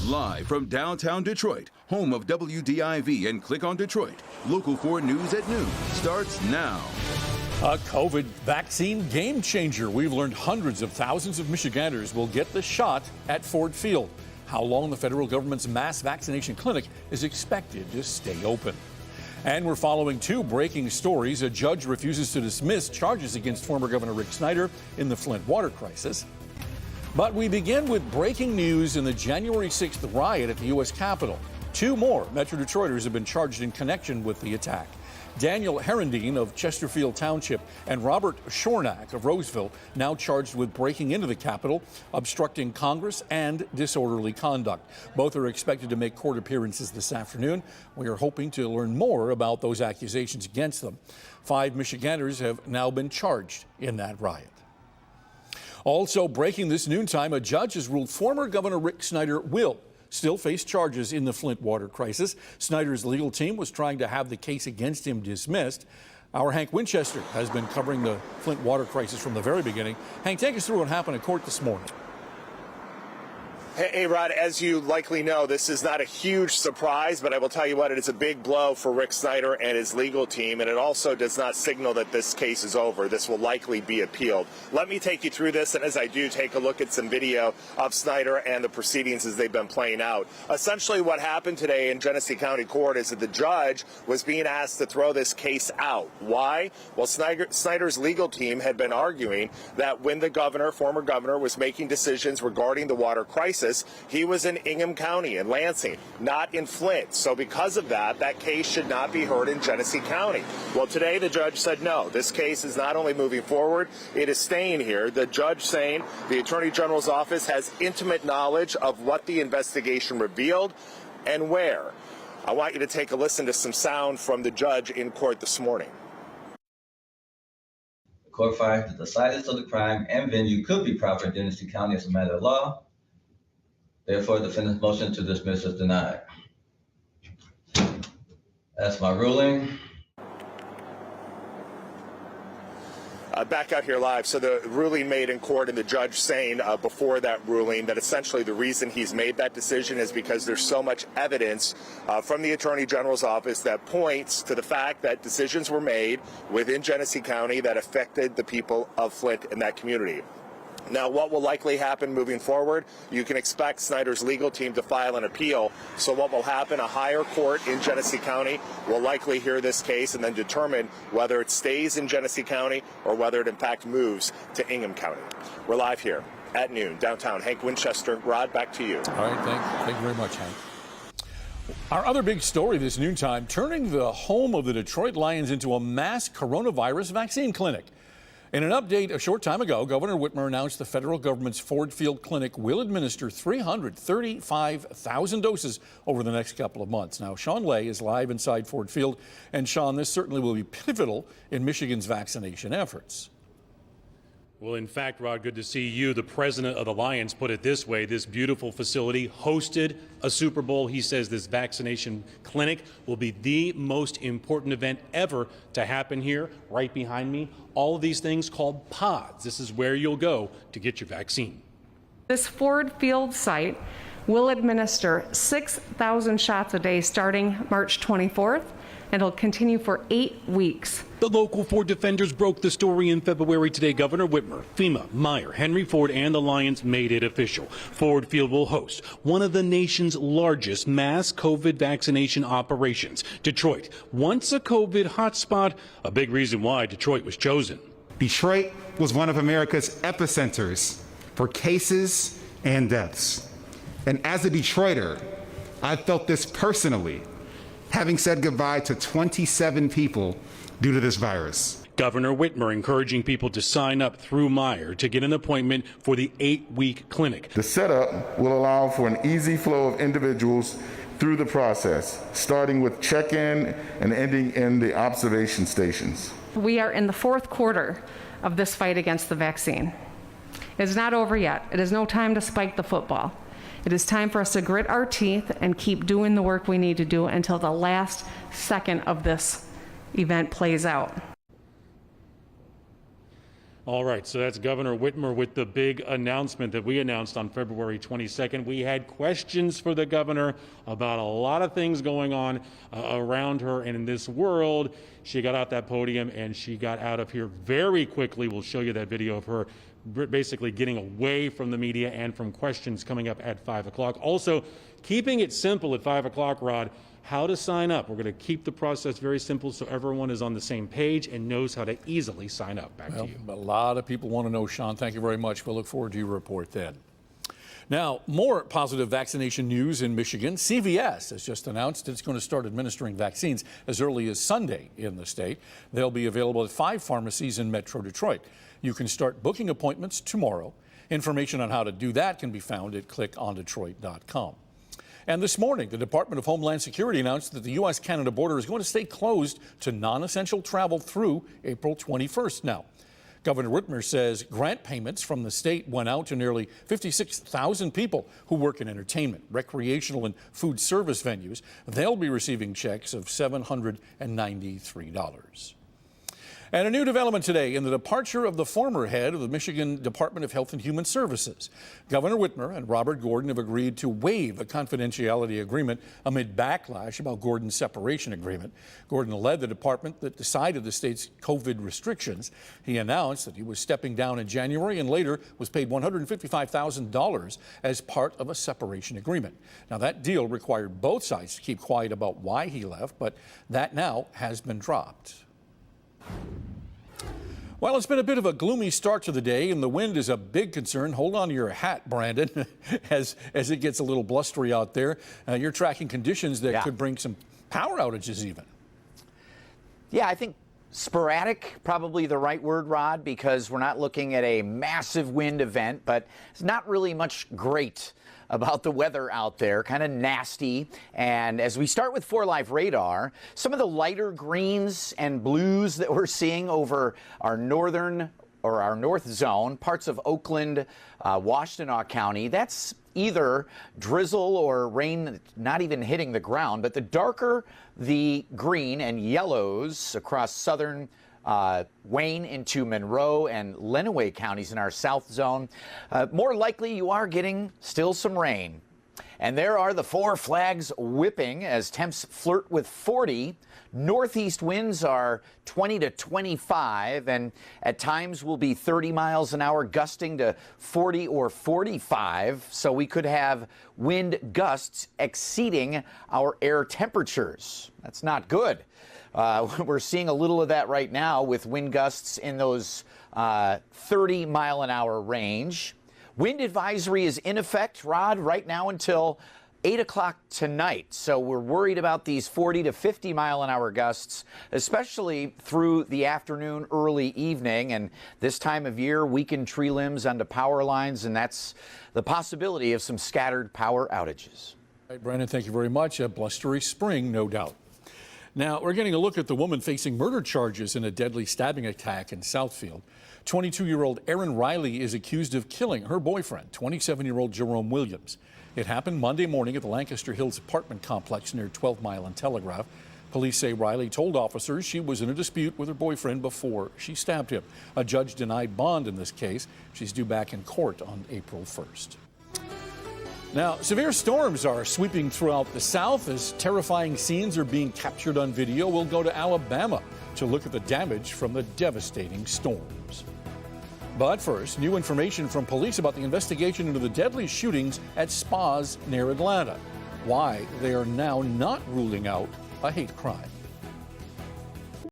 Live from downtown Detroit, home of WDIV and Click on Detroit, Local 4 News at noon starts now. A COVID vaccine game changer. We've learned hundreds of thousands of Michiganders will get the shot at Ford Field. How long the federal government's mass vaccination clinic is expected to stay open. And we're following two breaking stories. A judge refuses to dismiss charges against former Governor Rick Snyder in the Flint water crisis. But we begin with breaking news in the January 6th riot at the U.S. Capitol. Two more Metro Detroiters have been charged in connection with the attack. Daniel Herendeen of Chesterfield Township and Robert Shornack of Roseville now charged with breaking into the Capitol, obstructing Congress, and disorderly conduct. Both are expected to make court appearances this afternoon. We are hoping to learn more about those accusations against them. 5 Michiganders have now been charged in that riot. Also breaking this noontime, a judge has ruled former Governor Rick Snyder will still face charges in the Flint water crisis. Snyder's legal team was trying to have the case against him dismissed. Our Hank Winchester has been covering the Flint water crisis from the very beginning. Hank, take us through what happened in court this morning. Hey, Rod, as you likely know, this is not a huge surprise, but I will tell you what, it is a big blow for Rick Snyder and his legal team, and it also does not signal that this case is over. This will likely be appealed. Let me take you through this, and as I do, take a look at some video of Snyder and the proceedings as they've been playing out. Essentially, what happened today in Genesee County Court is that the judge was being asked to throw this case out. Why? Well, Snyder's legal team had been arguing that when the former governor, was making decisions regarding the water crisis, he was in Ingham County in Lansing, not in Flint. So because of that, that case should not be heard in Genesee County. Well, today the judge said no. This case is not only moving forward, it is staying here. The judge saying the Attorney General's office has intimate knowledge of what the investigation revealed and where. I want you to take a listen to some sound from the judge in court this morning. The court finds that the silence of the crime and venue could be proper in Genesee County as a matter of law. Therefore, the defendant's motion to dismiss is denied. That's my ruling. Back out here live. So the ruling made in court, and the judge saying before that ruling that essentially the reason he's made that decision is because there's so much evidence from the Attorney General's office that points to the fact that decisions were made within Genesee County that affected the people of Flint and that community. Now, what will likely happen moving forward? You can expect Snyder's legal team to file an appeal. So what will happen? A higher court in Genesee County will likely hear this case and then determine whether it stays in Genesee County or whether it in fact moves to Ingham County. We're live here at noon, downtown. Hank Winchester. Rod, back to you. All right, thank you very much, Hank. Our other big story this noontime, turning the home of the Detroit Lions into a mass coronavirus vaccine clinic. In an update a short time ago, Governor Whitmer announced the federal government's Ford Field Clinic will administer 335,000 doses over the next couple of months. Now, Sean Lay is live inside Ford Field. And Sean, this certainly will be pivotal in Michigan's vaccination efforts. Well, in fact, Rod, good to see you. The president of the Lions put it this way. This beautiful facility hosted a Super Bowl. He says this vaccination clinic will be the most important event ever to happen here. Right behind me, all of these things called pods. This is where you'll go to get your vaccine. This Ford Field site will administer 6,000 shots a day starting March 24th. And it'll continue for 8 weeks. The local Ford defenders broke the story in February. Today, Governor Whitmer, FEMA, Meyer, Henry Ford, and the Lions made it official. Ford Field will host one of the nation's largest mass COVID vaccination operations. Detroit, once a COVID hotspot, a big reason why Detroit was chosen. Detroit was one of America's epicenters for cases and deaths. And as a Detroiter, I felt this personally, having said goodbye to 27 people due to this virus. Governor Whitmer encouraging people to sign up through Meyer to get an appointment for the 8-week clinic. The setup will allow for an easy flow of individuals through the process, starting with check-in and ending in the observation stations. We are in the 4th quarter of this fight against the vaccine. It's not over yet. It is no time to spike the football. It is time for us to grit our teeth and keep doing the work we need to do until the last second of this event plays out. All right, so that's Governor Whitmer with the big announcement that we announced on February 22nd. We had questions for the governor about a lot of things going on around her and in this world. She got off that podium and she got out of here very quickly. We'll show you that video of her basically getting away from the media and from questions coming up at 5 o'clock. Also, keeping it simple at 5 o'clock, Rod, how to sign up. We're going to keep the process very simple so everyone is on the same page and knows how to easily sign up. Back to you. A lot of people want to know, Sean. Thank you very much. We'll look forward to your report then. Now, more positive vaccination news in Michigan. CVS has just announced it's going to start administering vaccines as early as Sunday in the state. They'll be available at 5 pharmacies in Metro Detroit. You can start booking appointments tomorrow. Information on how to do that can be found at clickondetroit.com. And this morning, the Department of Homeland Security announced that the U.S.-Canada border is going to stay closed to non-essential travel through April 21st now. Governor Whitmer says grant payments from the state went out to nearly 56,000 people who work in entertainment, recreational, and food service venues. They'll be receiving checks of $793. And a new development today in the departure of the former head of the Michigan Department of Health and Human Services. Governor Whitmer and Robert Gordon have agreed to waive a confidentiality agreement amid backlash about Gordon's separation agreement. Gordon led the department that decided the state's COVID restrictions. He announced that he was stepping down in January and later was paid $155,000 as part of a separation agreement. Now, that deal required both sides to keep quiet about why he left, but that now has been dropped. Well, it's been a bit of a gloomy start to the day, and the wind is a big concern. Hold on to your hat, Brandon, as it gets a little blustery out there. You're tracking conditions that could bring some power outages even. Yeah, I think sporadic, probably the right word, Rod, because we're not looking at a massive wind event, but it's not really much great about the weather out there, kind of nasty. And as we start with 4Live radar, some of the lighter greens and blues that we're seeing over our northern or our north zone, parts of Oakland, Washtenaw County, that's either drizzle or rain not even hitting the ground, but the darker the green and yellows across southern Wayne into Monroe and Lenawee counties in our south zone, more likely you are getting still some rain. And there are the 4 flags whipping as temps flirt with 40. Northeast winds are 20 to 25 and at times will be 30 miles an hour, gusting to 40 or 45. So we could have wind gusts exceeding our air temperatures. That's not good. We're seeing a little of that right now with wind gusts in those 30 mile an hour range. Wind advisory is in effect, Rod, right now until 8 o'clock tonight. So we're worried about these 40 to 50 mile an hour gusts, especially through the afternoon, early evening. And this time of year, weakened tree limbs onto power lines, and that's the possibility of some scattered power outages. All right, Brandon, thank you very much. A blustery spring, no doubt. Now, we're getting a look at the woman facing murder charges in a deadly stabbing attack in Southfield. 22-year-old Erin Riley is accused of killing her boyfriend, 27-year-old Jerome Williams. It happened Monday morning at the Lancaster Hills apartment complex near 12 Mile and Telegraph. Police say Riley told officers she was in a dispute with her boyfriend before she stabbed him. A judge denied bond in this case. She's due back in court on April 1st. Now, severe storms are sweeping throughout the South as terrifying scenes are being captured on video. We'll go to Alabama to look at the damage from the devastating storms. But first, new information from police about the investigation into the deadly shootings at spas near Atlanta. Why they are now not ruling out a hate crime.